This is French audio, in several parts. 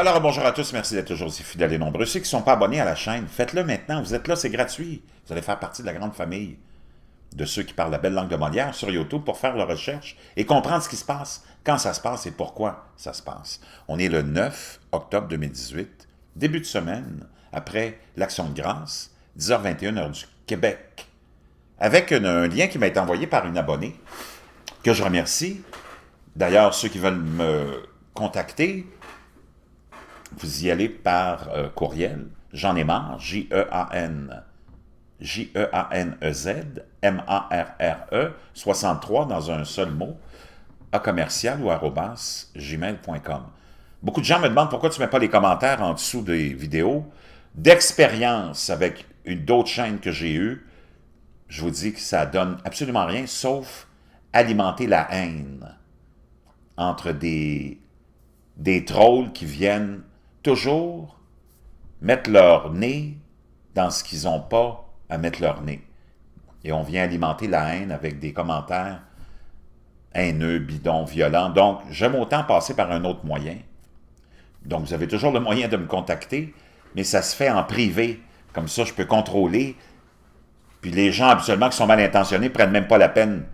Alors, bonjour à tous, merci d'être toujours aussi fidèles et nombreux. Ceux qui ne sont pas abonnés à la chaîne, faites-le maintenant, vous êtes là, c'est gratuit. Vous allez faire partie de la grande famille de ceux qui parlent la belle langue de Molière sur YouTube pour faire leurs recherches et comprendre ce qui se passe, quand ça se passe et pourquoi ça se passe. On est le 9 octobre 2018, début de semaine, après l'Action de grâce, 10h21, heure du Québec, avec un lien qui m'a été envoyé par une abonnée, que je remercie. D'ailleurs, ceux qui veulent me contacter, vous y allez par courriel. J'en ai marre, J-E-A-N-E-Z, M-A-R-R-E, 63 dans un seul mot, à commercial ou arobase gmail.com. Beaucoup de gens me demandent pourquoi tu ne mets pas les commentaires en dessous des vidéos. D'expérience avec d'autres chaînes que j'ai eues, je vous dis que ça donne absolument rien, sauf alimenter la haine entre des trolls qui viennent toujours mettre leur nez dans ce qu'ils n'ont pas à mettre leur nez. Et on vient alimenter la haine avec des commentaires haineux, bidons, violents. Donc, j'aime autant passer par un autre moyen. Donc, vous avez toujours le moyen de me contacter, mais ça se fait en privé. Comme ça, je peux contrôler. Puis les gens, habituellement, qui sont mal intentionnés, ne prennent même pas la peine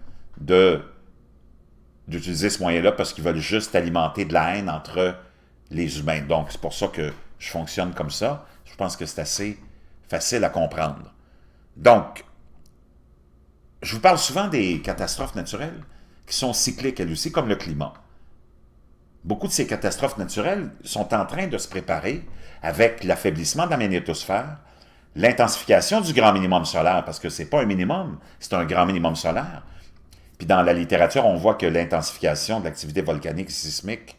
d'utiliser ce moyen-là parce qu'ils veulent juste alimenter de la haine entre les humains. Donc, c'est pour ça que je fonctionne comme ça. Je pense que c'est assez facile à comprendre. Donc, je vous parle souvent des catastrophes naturelles qui sont cycliques, elles aussi, comme le climat. Beaucoup de ces catastrophes naturelles sont en train de se préparer avec l'affaiblissement de la magnétosphère, l'intensification du grand minimum solaire, parce que ce n'est pas un minimum, c'est un grand minimum solaire. Puis dans la littérature, on voit que l'intensification de l'activité volcanique sismique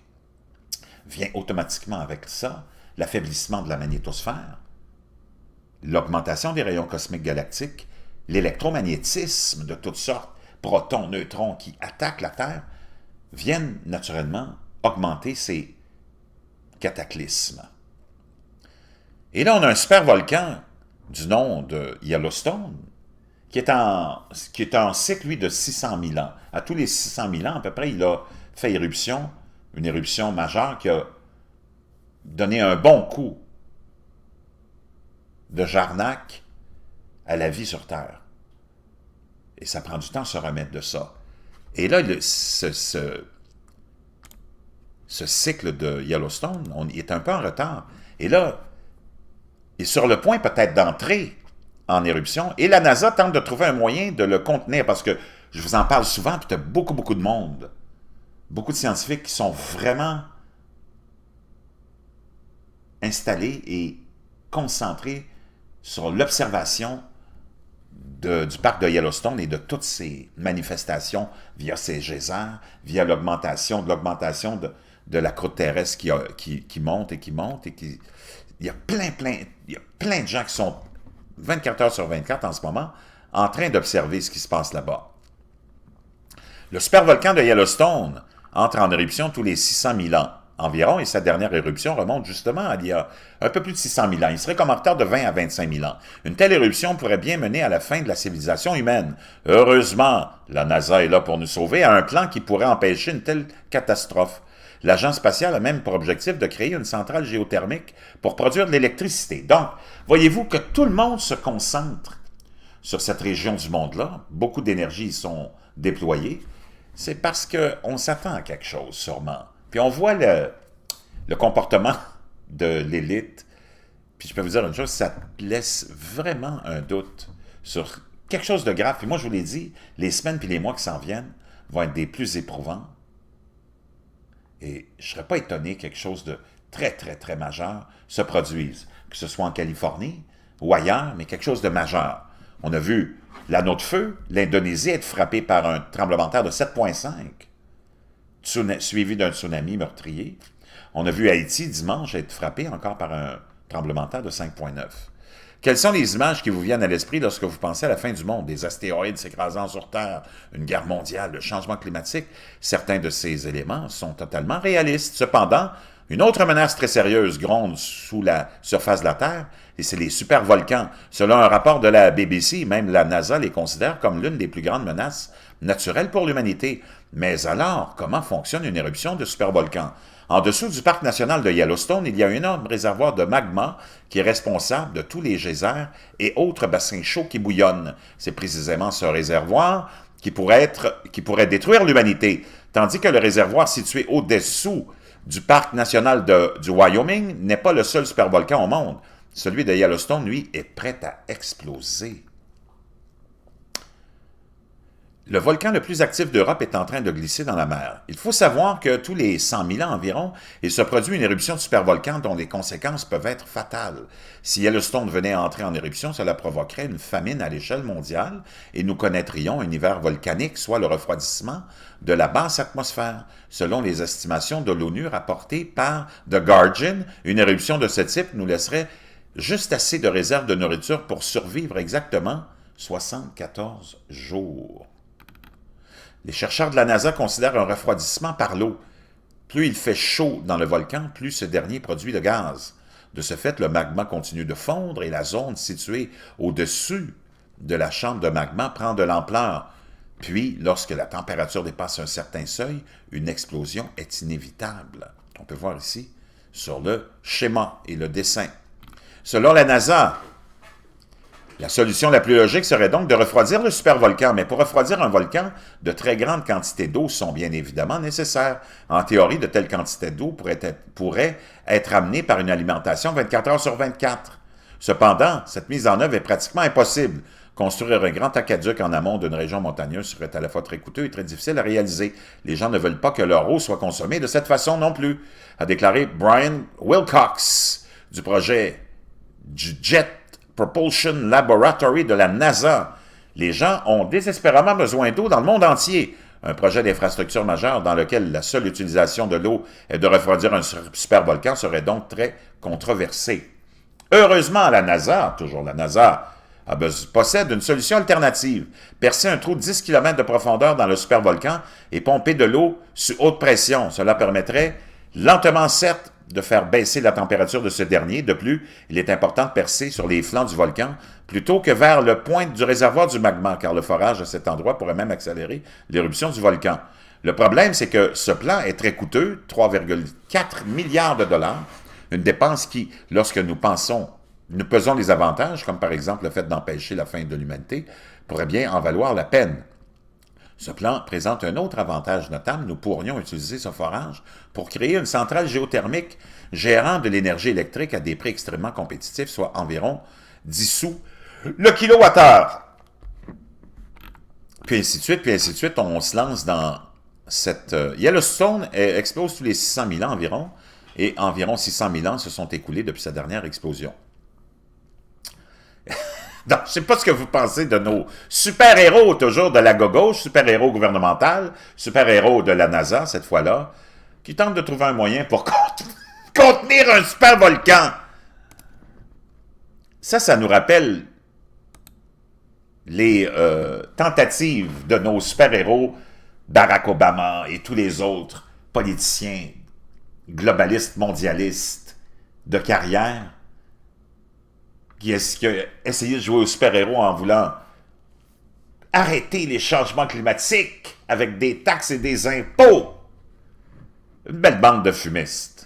vient automatiquement avec ça, l'affaiblissement de la magnétosphère, l'augmentation des rayons cosmiques galactiques, l'électromagnétisme de toutes sortes, protons, neutrons qui attaquent la Terre, viennent naturellement augmenter ces cataclysmes. Et là, on a un supervolcan du nom de Yellowstone, qui est en cycle, lui, de 600 000 ans. À tous les 600 000 ans, à peu près, il a fait éruption, une éruption majeure qui a donné un bon coup de Jarnac à la vie sur Terre. Et ça prend du temps de se remettre de ça. Et là, ce cycle de Yellowstone, on est un peu en retard. Et là, il est sur le point peut-être d'entrer en éruption. Et la NASA tente de trouver un moyen de le contenir parce que je vous en parle souvent, puis il y a beaucoup de monde, beaucoup de scientifiques qui sont vraiment installés et concentrés sur l'observation du parc de Yellowstone et de toutes ces manifestations via ces geysers, via l'augmentation de la croûte terrestre qui monte et qui monte. Il y a plein de gens qui sont 24 heures sur 24 en ce moment en train d'observer ce qui se passe là-bas. Le supervolcan de Yellowstone entre en éruption tous les 600 000 ans environ, et sa dernière éruption remonte justement il y a un peu plus de 600 000 ans. Il serait comme en retard de 20 à 25 000 ans. Une telle éruption pourrait bien mener à la fin de la civilisation humaine. Heureusement, la NASA est là pour nous sauver à un plan qui pourrait empêcher une telle catastrophe. L'agence spatiale a même pour objectif de créer une centrale géothermique pour produire de l'électricité. Donc, voyez-vous que tout le monde se concentre sur cette région du monde-là. Beaucoup d'énergie y sont déployées. C'est parce qu'on s'attend à quelque chose, sûrement. Puis on voit le comportement de l'élite. Puis je peux vous dire une chose, ça laisse vraiment un doute sur quelque chose de grave. Puis moi, je vous l'ai dit, les semaines puis les mois qui s'en viennent vont être des plus éprouvants. Et je ne serais pas étonné que quelque chose de très majeur se produise, que ce soit en Californie ou ailleurs, mais quelque chose de majeur. On a vu l'anneau de feu, l'Indonésie être frappée par un tremblement de terre de 7,5, suivi d'un tsunami meurtrier. On a vu Haïti dimanche être frappé encore par un tremblement de terre de 5,9. Quelles sont les images qui vous viennent à l'esprit lorsque vous pensez à la fin du monde? Des astéroïdes s'écrasant sur Terre, une guerre mondiale, le changement climatique. Certains de ces éléments sont totalement réalistes. Cependant, une autre menace très sérieuse gronde sous la surface de la Terre, et c'est les supervolcans. Selon un rapport de la BBC, même la NASA les considère comme l'une des plus grandes menaces naturelles pour l'humanité. Mais alors, comment fonctionne une éruption de supervolcan? En dessous du parc national de Yellowstone, il y a un énorme réservoir de magma qui est responsable de tous les geysers et autres bassins chauds qui bouillonnent. C'est précisément ce réservoir qui pourrait détruire l'humanité, tandis que le réservoir situé au-dessous du parc national du Wyoming n'est pas le seul supervolcan au monde. Celui de Yellowstone, lui, est prêt à exploser. Le volcan le plus actif d'Europe est en train de glisser dans la mer. Il faut savoir que tous les 100 000 ans environ, il se produit une éruption de supervolcan dont les conséquences peuvent être fatales. Si Yellowstone venait à entrer en éruption, cela provoquerait une famine à l'échelle mondiale et nous connaîtrions un hiver volcanique, soit le refroidissement de la basse atmosphère. Selon les estimations de l'ONU rapportées par The Guardian, une éruption de ce type nous laisserait juste assez de réserves de nourriture pour survivre exactement 74 jours. Les chercheurs de la NASA considèrent un refroidissement par l'eau. Plus il fait chaud dans le volcan, plus ce dernier produit de gaz. De ce fait, le magma continue de fondre et la zone située au-dessus de la chambre de magma prend de l'ampleur. Puis, lorsque la température dépasse un certain seuil, une explosion est inévitable. On peut voir ici sur le schéma et le dessin. Selon la NASA, la solution la plus logique serait donc de refroidir le supervolcan, mais pour refroidir un volcan, de très grandes quantités d'eau sont bien évidemment nécessaires. En théorie, de telles quantités d'eau pourraient être amenées par une alimentation 24 heures sur 24. Cependant, cette mise en œuvre est pratiquement impossible. Construire un grand aqueduc en amont d'une région montagneuse serait à la fois très coûteux et très difficile à réaliser. Les gens ne veulent pas que leur eau soit consommée de cette façon non plus, a déclaré Brian Wilcox du projet Jet Propulsion Laboratory de la NASA. Les gens ont désespérément besoin d'eau dans le monde entier. Un projet d'infrastructure majeur dans lequel la seule utilisation de l'eau est de refroidir un supervolcan serait donc très controversé. Heureusement, la NASA, toujours la NASA, possède une solution alternative. Percer un trou de 10 km de profondeur dans le supervolcan et pomper de l'eau sous haute pression. Cela permettrait, lentement certes, de faire baisser la température de ce dernier. De plus, il est important de percer sur les flancs du volcan plutôt que vers le point du réservoir du magma, car le forage à cet endroit pourrait même accélérer l'éruption du volcan. Le problème, c'est que ce plan est très coûteux, 3,4 milliards de dollars, une dépense qui, lorsque nous pesons les avantages, comme par exemple le fait d'empêcher la fin de l'humanité, pourrait bien en valoir la peine. Ce plan présente un autre avantage notable. Nous pourrions utiliser ce forage pour créer une centrale géothermique gérant de l'énergie électrique à des prix extrêmement compétitifs, soit environ 10 sous le kilowattheure. Puis ainsi de suite, on se lance dans cette... Yellowstone explose tous les 600 000 ans environ, et environ 600 000 ans se sont écoulés depuis sa dernière explosion. Donc, je ne sais pas ce que vous pensez de nos super-héros, toujours de la gauche, super-héros gouvernemental, super-héros de la NASA, cette fois-là, qui tentent de trouver un moyen pour contenir un super-volcan. Ça nous rappelle les tentatives de nos super-héros, Barack Obama et tous les autres politiciens globalistes, mondialistes, de carrière, qui a essayé de jouer au super-héros en voulant arrêter les changements climatiques avec des taxes et des impôts. Une belle bande de fumistes.